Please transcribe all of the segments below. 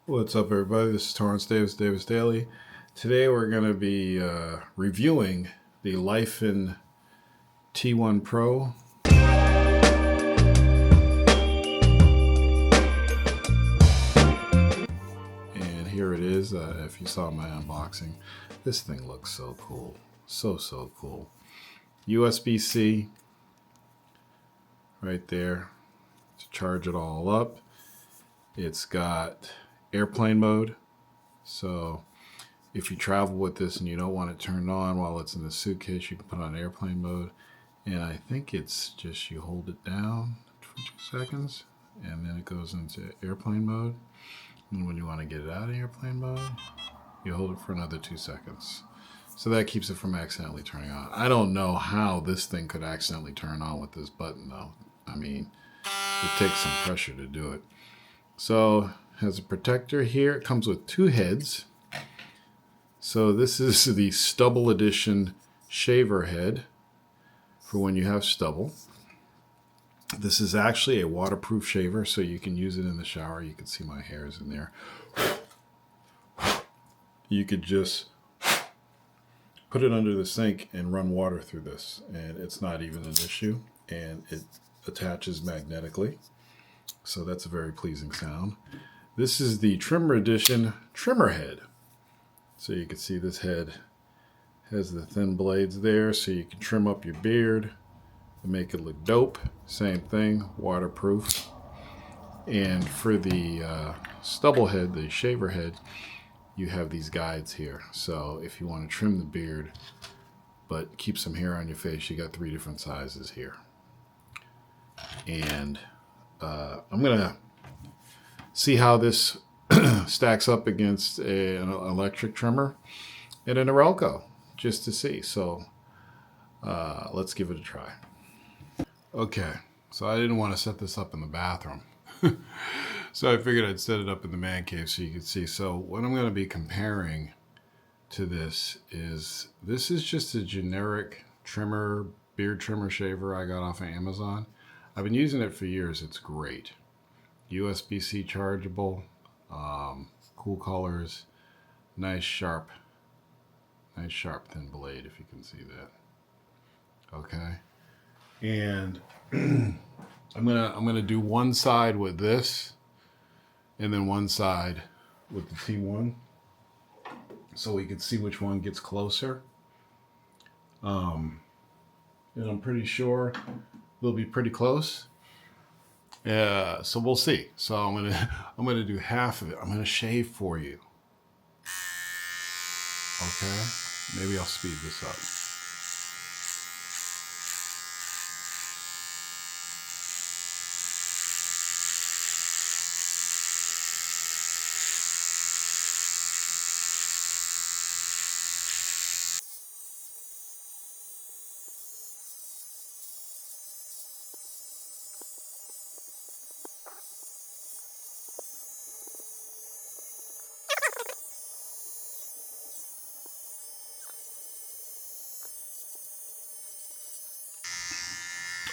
What's up, everybody? This is Torrance Davis Daily. Today we're going to be reviewing the Laifen T1 Pro. And here it is. If you saw my unboxing, this thing looks so cool. So cool. USB-C right there to charge it all up. It's got airplane mode. So if you travel with this and you don't want it turned on while it's in the suitcase, you can put it on airplane mode. And I think it's just you hold it down for 2 seconds and then it goes into airplane mode. And when you want to get it out of airplane mode, you hold it for another 2 seconds. So that keeps it from accidentally turning on. I don't know how this thing could accidentally turn on with this button though. I mean, it takes some pressure to do it. So it has a protector here. It comes with 2 heads. So this is the stubble edition shaver head for when you have stubble. This is actually a waterproof shaver, so you can use it in the shower. You can see my hairs in there. You could just put it under the sink and run water through this, and it's not even an issue, and it attaches magnetically. So that's a very pleasing sound. This is the trimmer edition trimmer head. So you can see this head has the thin blades there, so you can trim up your beard and make it look dope. Same thing, waterproof. And for the stubble head, the shaver head, you have these guides here. So if you want to trim the beard but keep some hair on your face, you got 3 different sizes here. And I'm gonna see how this stacks up against an electric trimmer and a Norelco, just to see. So let's give it a try. Okay, so I didn't want to set this up in the bathroom. So I figured I'd set it up in the man cave so you could see. So what I'm going to be comparing to this is just a generic trimmer, beard trimmer shaver I got off of Amazon. I've been using it for years. It's great. USB-C chargeable, cool colors, nice sharp thin blade, if you can see that. Okay, and I'm gonna do one side with this, and then one side with the T1, so we can see which one gets closer. And I'm pretty sure they'll be pretty close. So we'll see. So I'm gonna do half of it. I'm gonna shave for you. Okay, maybe I'll speed this up.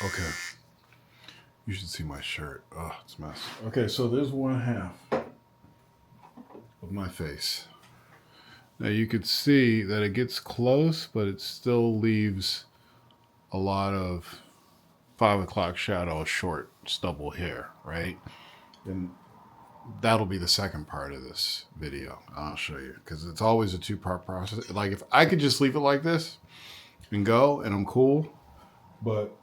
Okay, you should see my shirt. Oh, it's a mess. Okay, so there's one half of my face. Now you could see that it gets close, but it still leaves a lot of 5 o'clock shadow, short stubble hair, right? And that'll be the second part of this video. I'll show you, because it's always a 2-part process. Like, if I could just leave it like this and go, and I'm cool, but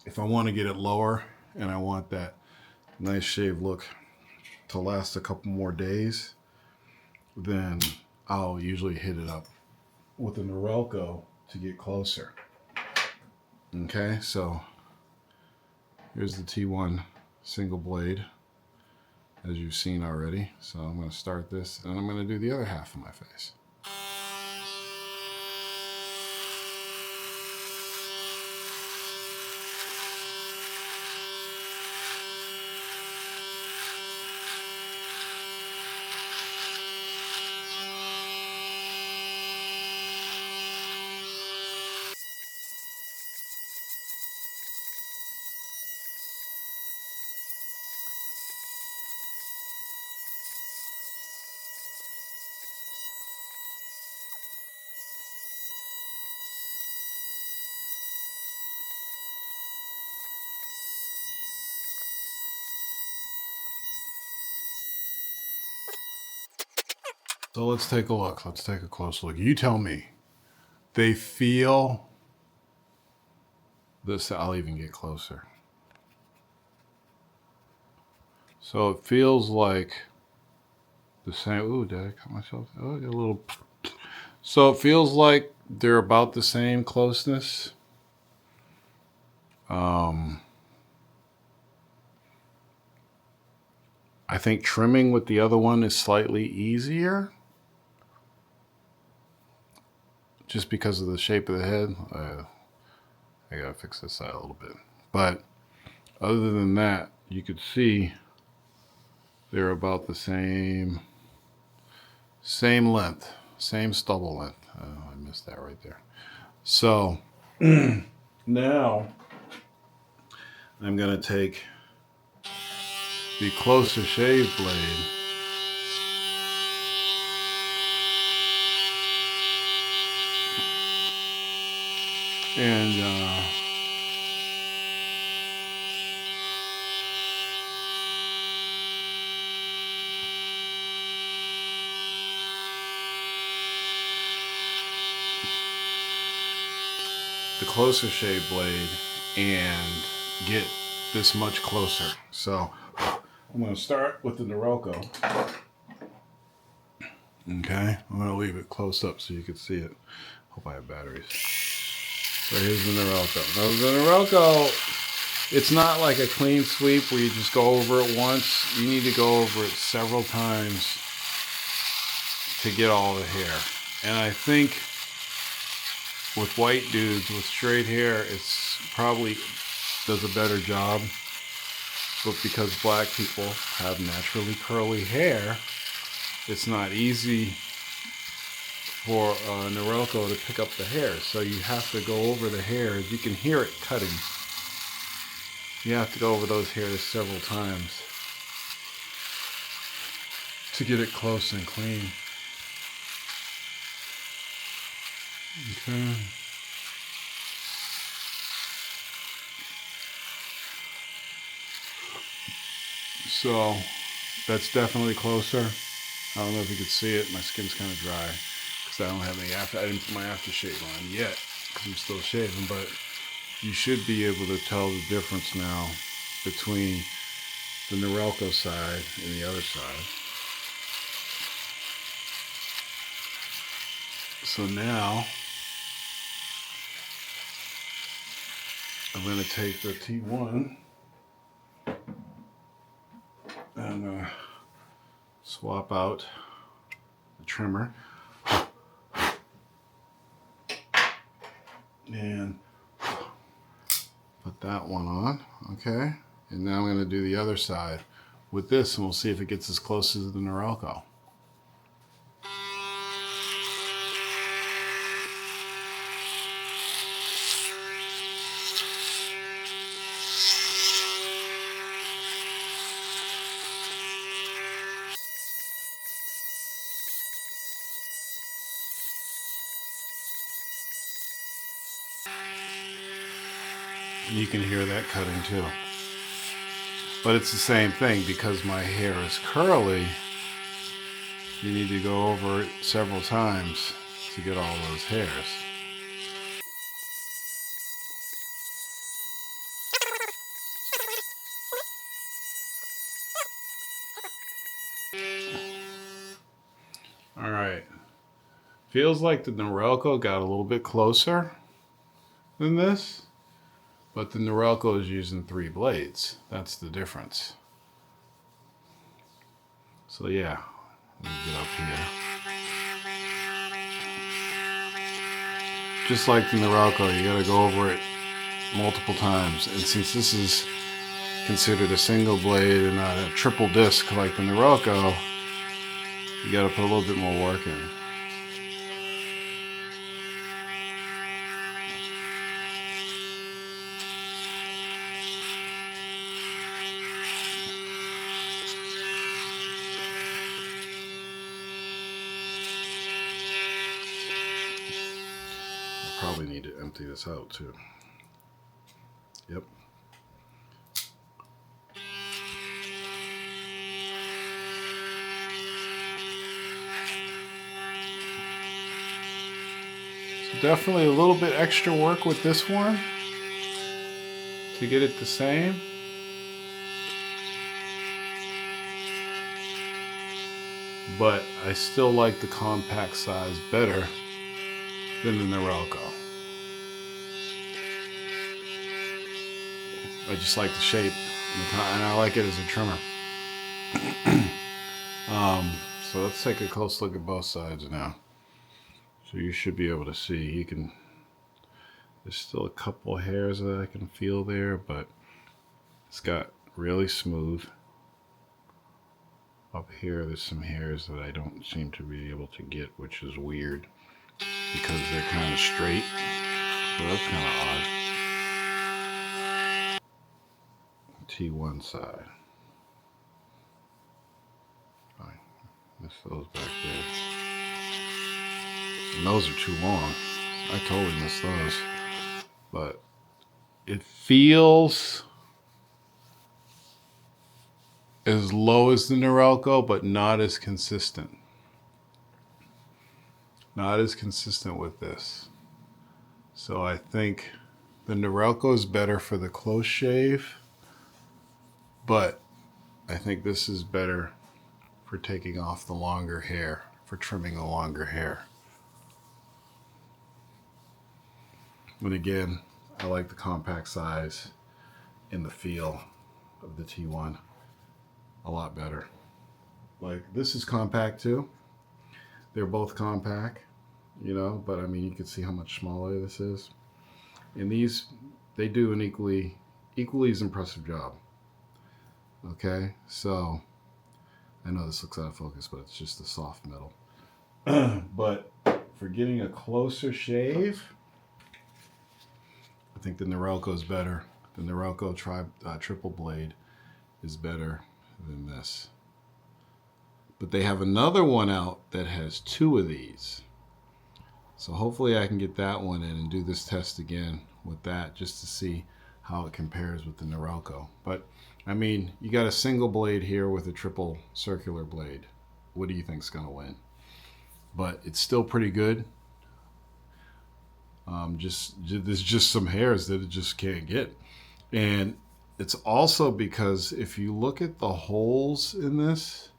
if I want to get it lower and I want that nice shave look to last a couple more days, then I'll usually hit it up with a Norelco to get closer. Okay, so here's the T1 single blade, as you've seen already. So I'm going to start this, and I'm going to do the other half of my face. So let's take a look. Let's take a close look. You tell me. They feel this. I'll even get closer. So it feels like the same. Ooh, did I cut myself? Oh, I got a little. So it feels like they're about the same closeness. I think trimming with the other one is slightly easier. Just because of the shape of the head. I gotta fix this side a little bit. But other than that, you could see they're about the same length, same stubble length. Oh, I missed that right there. So now I'm gonna take the closer shave blade and the closer shave blade and get this much closer. So I'm going to start with the Norelco. Okay, I'm going to leave it close up so you can see it. Hope I have batteries. So here's the Norelco. Now the Norelco, it's not like a clean sweep where you just go over it once. You need to go over it several times to get all the hair. And I think with white dudes with straight hair, it's probably does a better job. But because black people have naturally curly hair, it's not easy for Norelco to pick up the hair. So you have to go over the hairs. You can hear it cutting. You have to go over those hairs several times to get it close and clean. Okay. So that's definitely closer. I don't know if you can see it. My skin's kind of dry because I don't have any I didn't put my aftershave on yet because I'm still shaving, but you should be able to tell the difference now between the Norelco side and the other side. So now I'm going to take the T1 and swap out the trimmer and put that one on. Okay, and now I'm going to do the other side with this, and we'll see if it gets as close as the Norelco. You can hear that cutting too. But it's the same thing because my hair is curly. You need to go over it several times to get all those hairs. All right. Feels like the Norelco got a little bit closer than this, but the Norelco is using 3 blades. That's the difference. So yeah, let me get up here. Just like the Norelco, you gotta go over it multiple times. And since this is considered a single blade and not a triple disc like the Norelco, you gotta put a little bit more work in. Probably need to empty this out too. Yep. So definitely a little bit extra work with this one to get it the same. But I still like the compact size better than the Norelco. I just like the shape and I like it as a trimmer. So let's take a close look at both sides now. So you should be able to see, there's still a couple hairs that I can feel there, but it's got really smooth. Up here, there's some hairs that I don't seem to be able to get, which is weird because they're kind of straight. So that's kind of odd. T1 side. I missed those back there. And those are too long. I totally missed those. But it feels as low as the Norelco, but not as consistent. Not as consistent with this. So I think the Norelco is better for the close shave, but I think this is better for taking off the longer hair, for trimming the longer hair. And again, I like the compact size and the feel of the T1 a lot better. Like, this is compact too. They're both compact, you know, but I mean, you can see how much smaller this is. And these, they do an equally as impressive job. Okay, so I know this looks out of focus, but it's just a soft metal. But for getting a closer shave, I think the Norelco is better. The Norelco triple blade is better than this. But they have another one out that has 2 of these. So hopefully I can get that one in and do this test again with that just to see how it compares with the Norelco. But I mean, you got a single blade here with a triple circular blade. What do you think's gonna win? But it's still pretty good. There's just some hairs that it just can't get. And it's also because if you look at the holes in this,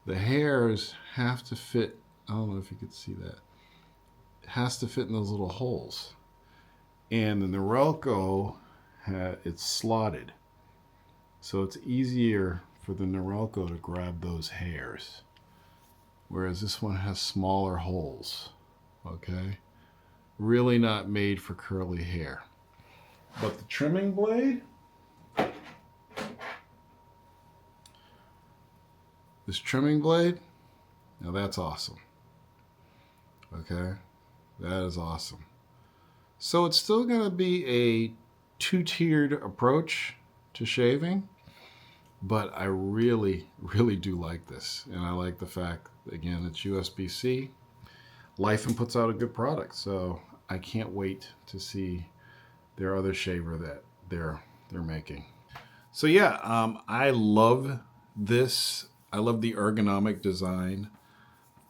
the hairs have to fit. I don't know if you could see that. It has to fit in those little holes. And the Norelco, it's slotted. So it's easier for the Norelco to grab those hairs. Whereas this one has smaller holes. Okay? Really not made for curly hair. But the trimming blade, this trimming blade, now that's awesome. Okay? That is awesome. So it's still going to be a 2-tiered approach to shaving, but I really, really do like this. And I like the fact, again, it's USB-C. Laifen puts out a good product, so I can't wait to see their other shaver that they're making. So yeah, I love this. I love the ergonomic design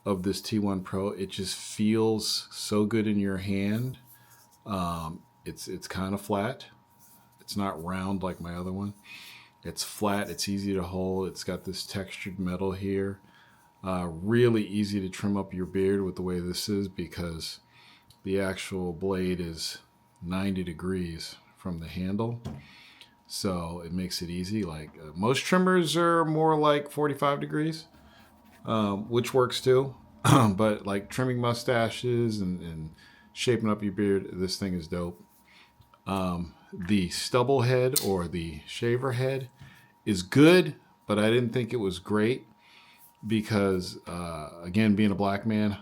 of this T1 Pro. It just feels so good in your hand. It's kind of flat. It's not round like my other one. It's flat. It's easy to hold. It's got this textured metal here. Really easy to trim up your beard with the way this is because the actual blade is 90 degrees from the handle. So it makes it easy. Like most trimmers are more like 45 degrees, which works too. But like trimming mustaches and shaping up your beard, this thing is dope. The stubble head or the shaver head is good, but I didn't think it was great because, again, being a black man,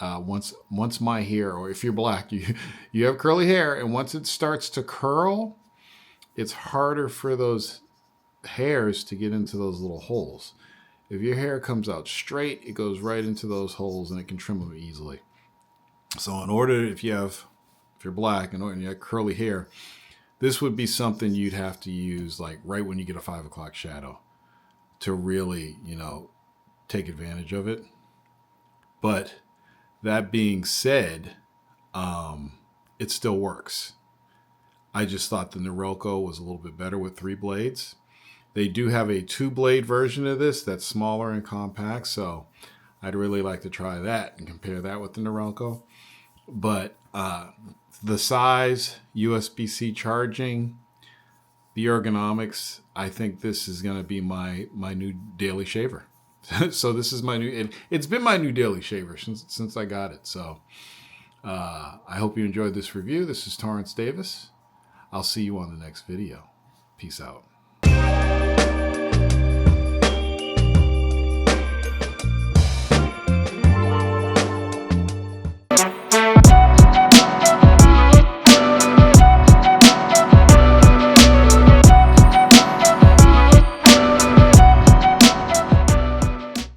once my hair, or if you're black, you have curly hair, and once it starts to curl, it's harder for those hairs to get into those little holes. If your hair comes out straight, it goes right into those holes and it can trim them easily. So in order, if you're black and you have curly hair, this would be something you'd have to use like right when you get a 5 o'clock shadow to really, take advantage of it. But that being said, it still works. I just thought the Norelco was a little bit better with 3 blades. They do have a 2-blade version of this that's smaller and compact, so I'd really like to try that and compare that with the Norelco. But the size, USB-C charging, the ergonomics, I think this is going to be my new daily shaver. So this is my new, it's been my new daily shaver since I got it. So I hope you enjoyed this review. This is Torrance Davis. I'll see you on the next video. Peace out.